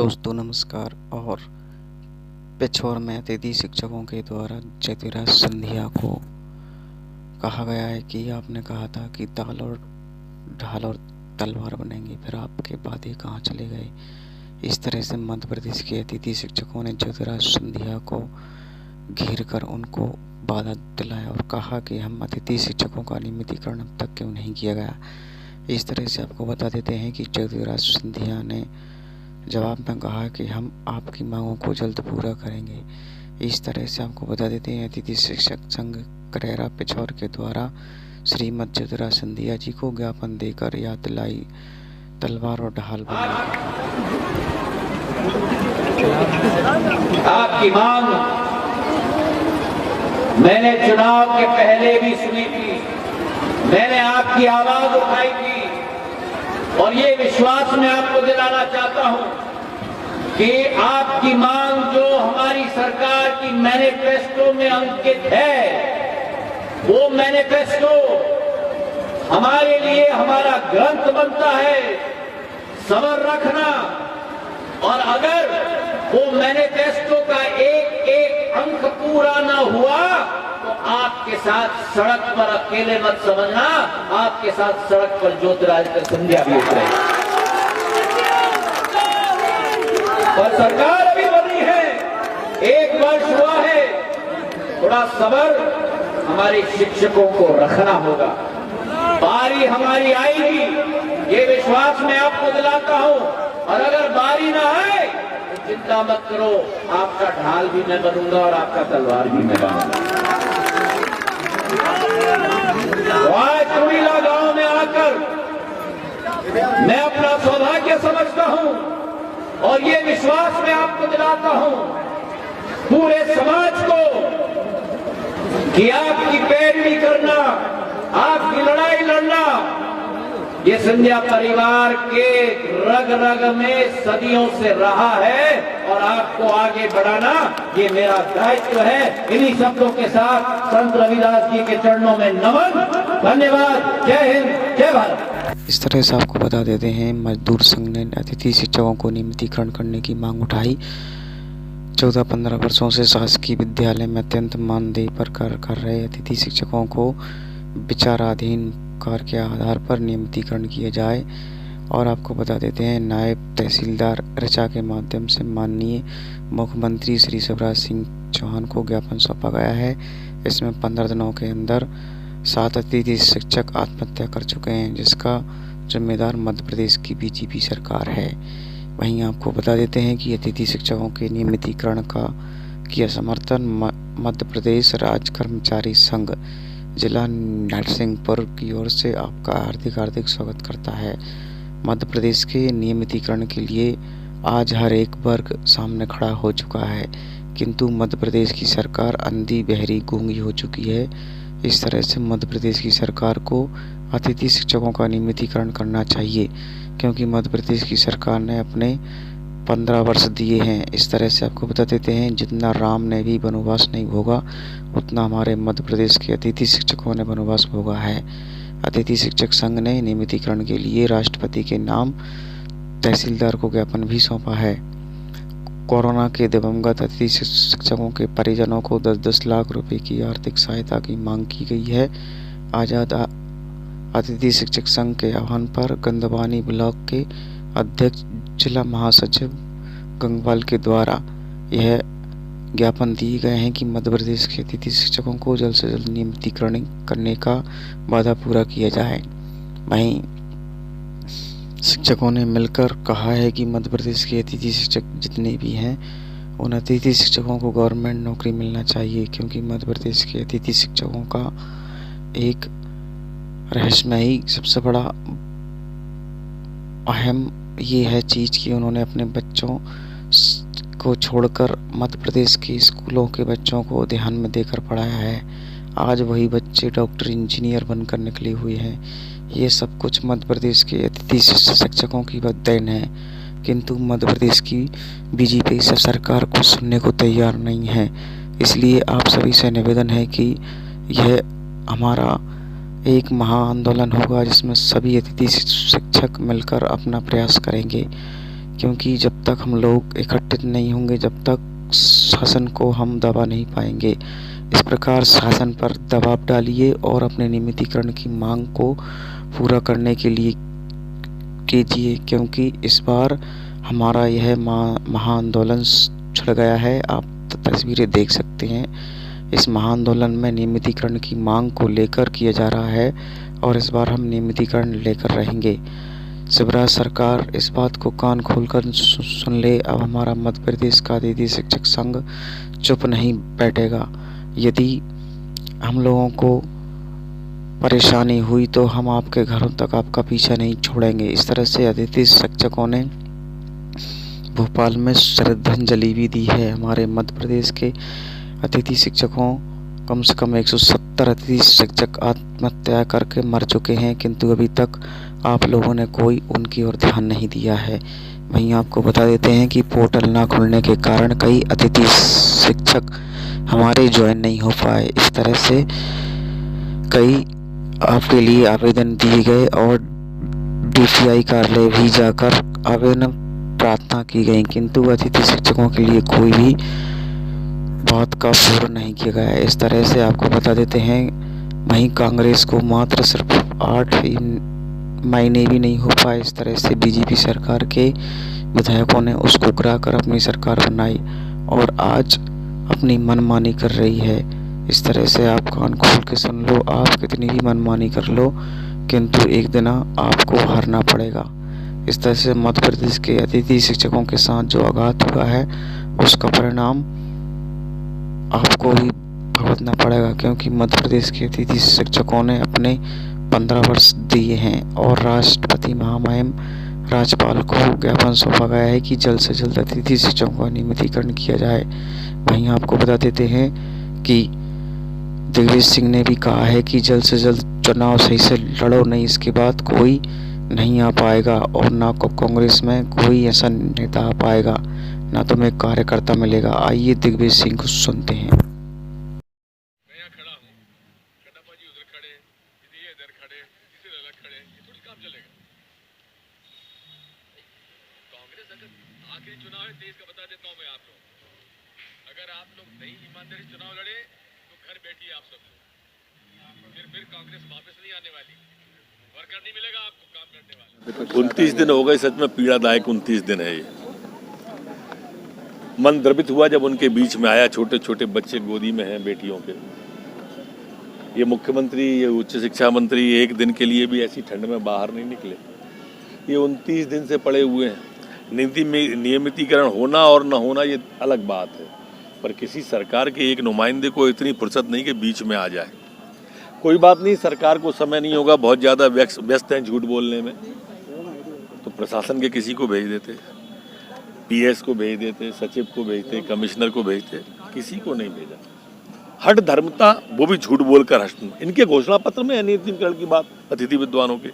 दोस्तों नमस्कार। और पिछोर में अतिथि शिक्षकों के द्वारा ज्योतिराज सिंधिया को कहा गया है कि आपने कहा था कि दाल और ढाल और तलवार बनेंगे, फिर आपके वादे कहाँ चले गए। इस तरह से मध्य प्रदेश के अतिथि शिक्षकों ने ज्योतिराज सिंधिया को घेर कर उनको वादा दिलाया और कहा कि हम अतिथि शिक्षकों का नियमितीकरण अब तक क्यों नहीं किया गया। इस तरह से आपको बता देते हैं कि ज्योतिराज सिंधिया ने जवाब में कहा कि हम आपकी मांगों को जल्द पूरा करेंगे। इस तरह से आपको बता देते हैं अतिथि शिक्षक संघ करेरा पिछोर के द्वारा श्रीमती ज्योतिराज सिंधिया जी को ज्ञापन देकर याद दिलाई तलवार और ढाल आपकी मांग मैंने चुनाव के पहले भी सुनी थी, मैंने आपकी आवाज उठाई थी और ये विश्वास मैं आपको दिलाना चाहता हूं कि आपकी मांग जो हमारी सरकार की मैनिफेस्टो में अंकित है, वो मैनिफेस्टो हमारे लिए हमारा ग्रंथ बनता है। सबर रखना, और अगर वो मैनिफेस्टो का एक एक अंक पूरा ना हुआ तो आपके साथ सड़क पर अकेले मत समझना, आपके साथ सड़क पर ज्योतिराज सिंधिया भी उतरेगा। और सरकार अभी बनी है, 1 वर्ष हुआ है, थोड़ा सब्र हमारे शिक्षकों को रखना होगा। बारी हमारी आएगी, ये विश्वास मैं आपको दिलाता हूं। और अगर बारी ना आए तो चिंता मत करो, आपका ढाल भी मैं बनूंगा और आपका तलवार भी मैं बनूंगा। आज चुड़ीला गांव में आकर मैं अपना सौभाग्य समझता हूं और ये विश्वास मैं आपको दिलाता हूं पूरे समाज को कि आपकी पैरवी करना, आपकी लड़ाई लड़ना, ये सिंधिया परिवार के रग रग में सदियों से रहा है और आपको आगे बढ़ाना ये मेरा दायित्व है। इन्हीं शब्दों के साथ संत रविदास जी के चरणों में नमन। धन्यवाद। जय हिंद, जय भारत। इस तरह से आपको बता देते हैं मजदूर संघ ने अतिथि शिक्षकों को नियमितीकरण करने की मांग उठाई। 14-15 वर्षों से शासकीय विद्यालय में अत्यंत मानदेय पर कार्य कर रहे अतिथि शिक्षकों को विचाराधीन कार्य के आधार पर नियमितीकरण किया जाए। और आपको बता देते हैं नायब तहसीलदार ऋचा के माध्यम से माननीय मुख्यमंत्री श्री शिवराज सिंह चौहान को ज्ञापन सौंपा गया है। इसमें 15 दिनों के अंदर 7 अतिथि शिक्षक आत्महत्या कर चुके हैं, जिसका जिम्मेदार मध्य प्रदेश की बीजेपी सरकार है। वहीं आपको बता देते हैं कि अतिथि शिक्षकों के नियमितीकरण का किया समर्थन मध्य प्रदेश राज्य कर्मचारी संघ जिला नरसिंहपुर की ओर से आपका हार्दिक स्वागत करता है। मध्य प्रदेश के नियमितीकरण के लिए आज हर एक वर्ग सामने खड़ा हो चुका है, किंतु मध्य प्रदेश की सरकार अंधी बहरी गूंगी हो चुकी है। इस तरह से मध्य प्रदेश की सरकार को अतिथि शिक्षकों का नियमितीकरण करना चाहिए, क्योंकि मध्य प्रदेश की सरकार ने अपने 15 वर्ष दिए हैं। इस तरह से आपको बता देते हैं जितना राम ने भी वनवास नहीं भोगा, उतना हमारे मध्य प्रदेश के अतिथि शिक्षकों ने वनवास भोगा है। अतिथि शिक्षक संघ ने नियमितीकरण के लिए राष्ट्रपति के नाम तहसीलदार को ज्ञापन भी सौंपा है। कोरोना के दिवंगत अतिथि शिक्षकों के परिजनों को 10-10 लाख रुपए की आर्थिक सहायता की मांग की गई है। आजाद अतिथि शिक्षक संघ के आह्वान पर गंदवानी ब्लॉक के अध्यक्ष जिला महासचिव गंगवाल के द्वारा यह ज्ञापन दिए गए हैं कि मध्य प्रदेश के अतिथि शिक्षकों को जल्द से जल्द नियमितीकरण करने का वादा पूरा किया जाए। वहीं शिक्षकों ने मिलकर कहा है कि मध्य प्रदेश के अतिथि शिक्षक जितने भी हैं उन अतिथि शिक्षकों को गवर्नमेंट नौकरी मिलना चाहिए, क्योंकि मध्य प्रदेश के अतिथि शिक्षकों का एक रहस्यमयी सबसे बड़ा अहम ये है चीज़ कि उन्होंने अपने बच्चों को छोड़कर मध्य प्रदेश के स्कूलों के बच्चों को ध्यान में देकर पढ़ाया है। आज वही बच्चे डॉक्टर इंजीनियर बनकर निकले हुए हैं। ये सब कुछ मध्य प्रदेश के अतिथि शिक्षकों की देन है, किंतु मध्य प्रदेश की बीजेपी सरकार को सुनने को तैयार नहीं है। इसलिए आप सभी से निवेदन है कि यह हमारा एक महाआंदोलन होगा, जिसमें सभी अतिथि शिक्षक मिलकर अपना प्रयास करेंगे क्योंकि जब तक हम लोग इकट्ठित नहीं होंगे, जब तक शासन को हम दबा नहीं पाएंगे। इस प्रकार शासन पर दबाव डालिए और अपने नियमितीकरण की मांग को पूरा करने के लिए कीजिए, क्योंकि इस बार हमारा यह महाआंदोलन छिड़ गया है। आप तस्वीरें देख सकते हैं। इस महाआंदोलन में नियमितीकरण की मांग को लेकर किया जा रहा है और इस बार हम नियमितीकरण लेकर रहेंगे। शिवराज सरकार इस बात को कान खोलकर सुन ले। अब हमारा मध्य प्रदेश का अतिथि शिक्षक संघ चुप नहीं बैठेगा। यदि हम लोगों को परेशानी हुई तो हम आपके घरों तक आपका पीछा नहीं छोड़ेंगे। इस तरह से अतिथि शिक्षकों ने भोपाल में श्रद्धांजलि भी दी है। हमारे मध्य प्रदेश के अतिथि शिक्षकों, कम से कम 170 अतिथि शिक्षक आत्महत्या करके मर चुके हैं, किंतु अभी तक आप लोगों ने कोई उनकी ओर ध्यान नहीं दिया है। वहीं आपको बता देते हैं कि पोर्टल ना खुलने के कारण कई अतिथि शिक्षक हमारे ज्वाइन नहीं हो पाए। इस तरह से कई आपके लिए आवेदन दिए गए और DPI कार्यालय भी जाकर आवेदन प्रार्थना की गई, किंतु अतिथि शिक्षकों के लिए कोई भी बात का पूर्ण नहीं किया गया। इस तरह से आपको बता देते हैं, वहीं कांग्रेस को मात्र सिर्फ 8 महीने भी नहीं हो पाए। इस तरह से BJP सरकार के विधायकों ने उसको गिराकर अपनी सरकार बनाई और आज अपनी मनमानी कर रही है। इस तरह से आप कान खोल के सुन लो, आप कितनी भी मनमानी कर लो, किंतु एक दिन आपको हारना पड़ेगा। इस तरह से मध्य प्रदेश के अतिथि शिक्षकों के साथ जो आघात हुआ है उसका परिणाम आपको ही भुगतना पड़ेगा, क्योंकि मध्य प्रदेश के अतिथि शिक्षकों ने अपने 15 वर्ष दिए हैं और राष्ट्रपति महामहिम राज्यपाल को ज्ञापन सौंपा गया है कि जल्द से जल्द अतिथि शिक्षकों का नियमितीकरण किया जाए। वहीं आपको बता देते हैं कि दिग्विजय सिंह ने भी कहा है कि जल्द से जल्द चुनाव सही से लड़ो, नहीं इसके बाद कोई नहीं आ पाएगा और ना को कांग्रेस में कोई ऐसा नेता आ पाएगा, ना तो मैं कार्यकर्ता मिलेगा। आइए दिग्विजय सिंह को सुनते हैं। आखिरी चुनाव है देश का, बता देता हूं मैं आप लोग, अगर आप लोग नहीं ईमानदारी चुनाव लड़े तो घर बैठिए आप सब लोग, फिर कांग्रेस वापस नहीं आने वाली, वर्कर नहीं मिलेगा आपको काम करने वाला। 29 दिन हो गए, सच में पीड़ादायक 29 दिन है ये। मन द्रवित हुआ जब उनके बीच में आया, छोटे छोटे बच्चे गोदी में हैं बेटियों के। ये मुख्यमंत्री, ये उच्च शिक्षा मंत्री एक दिन के लिए भी ऐसी ठंड में बाहर नहीं निकले। ये 29 दिन से पड़े हुए हैं। नीति में नियमितीकरण होना और न होना ये अलग बात है, पर किसी सरकार के एक नुमाइंदे को इतनी फुर्सत नहीं कि बीच में आ जाए। कोई बात नहीं, सरकार को समय नहीं होगा, बहुत ज़्यादा व्यस्त हैं झूठ बोलने में, तो प्रशासन के किसी को भेज देते, PS को भेज देते, सचिव को भेजते, कमिश्नर को भेजते, किसी को नहीं भेजा। हट धर्मता, वो भी झूठ बोलकर हट। इनके घोषणा पत्र में है नियमितीकरण की बात, अतिथि विद्वानों के,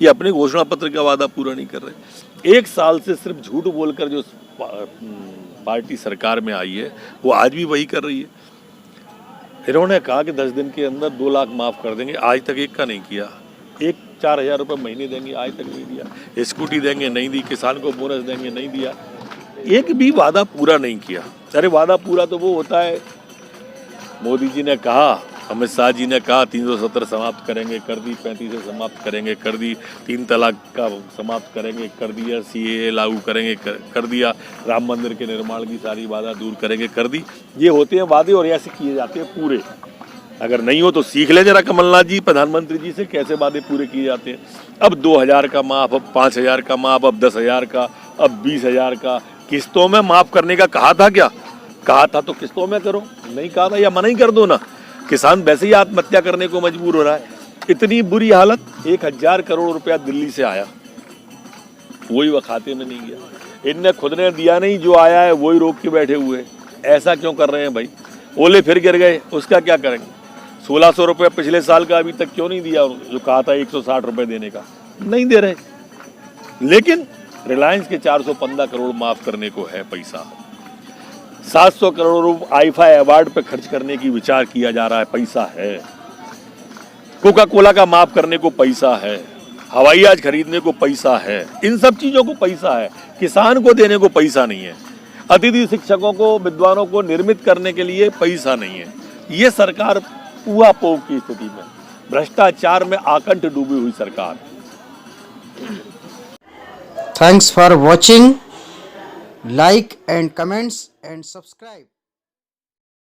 ये अपने घोषणा पत्र का वादा पूरा नहीं कर रहे। 1 साल से सिर्फ झूठ बोलकर जो पार्टी सरकार में आई है वो आज भी वही कर रही है। इन्होंने कहा कि 10 दिन के अंदर 2 लाख माफ़ कर देंगे, आज तक एक का नहीं किया। 4,000 रुपये महीने देंगे, आज तक नहीं दिया। स्कूटी देंगे, नहीं दी। किसान को बोनस देंगे, नहीं दिया। एक भी वादा पूरा नहीं किया। अरे वादा पूरा तो वो होता है, मोदी जी ने कहा, अमित शाह जी ने कहा 370 समाप्त करेंगे, कर दी। 35 समाप्त करेंगे, कर दी। 3 तलाक का समाप्त करेंगे, कर दिया। CAA लागू करेंगे, कर दिया। राम मंदिर के निर्माण की सारी बाधा दूर करेंगे, कर दी। ये होते हैं वादे और ऐसे किए जाते हैं पूरे। अगर नहीं हो तो सीख ले जरा कमलनाथ जी, प्रधानमंत्री जी से, कैसे वादे पूरे किए जाते हैं। अब 2,000 का माफ, अब 5,000 का माफ, अब 10,000 का, अब 20,000 का। किस्तों में माफ करने का कहा था क्या? कहा था तो किस्तों में करो, नहीं कहा था या मना ही कर दो ना। किसान वैसे ही आत्महत्या करने को मजबूर हो रहा है। इतनी बुरी हालत, 1,000 करोड़ रुपया दिल्ली से आया, वही वह खाते में नहीं गया। इनने खुद ने दिया नहीं, जो आया है वही रोक के बैठे हुए। ऐसा क्यों कर रहे हैं भाई? ओले फिर गिर गए, उसका क्या करेंगे? 1,600 रुपये पिछले साल का अभी तक क्यों नहीं दिया? जो कहा था 160 रुपये देने का, नहीं दे रहे। लेकिन रिलायंस के 415 करोड़ माफ करने को है पैसा। 700 करोड़ रुपये आईफा अवार्ड पे खर्च करने की विचार किया जा रहा है, पैसा है। कोका कोला का माफ करने को पैसा है। हवाई जहाज खरीदने को पैसा है, इन सब चीजों को पैसा है, किसान को देने को पैसा नहीं है, अतिथि शिक्षकों को, विद्वानों को निर्मित करने के लिए पैसा नहीं है। ये सरकार पुआ पोग की स्थिति में, भ्रष्टाचार में आकंठ डूबी हुई सरकार। Thanks for watching. Like and comments and subscribe.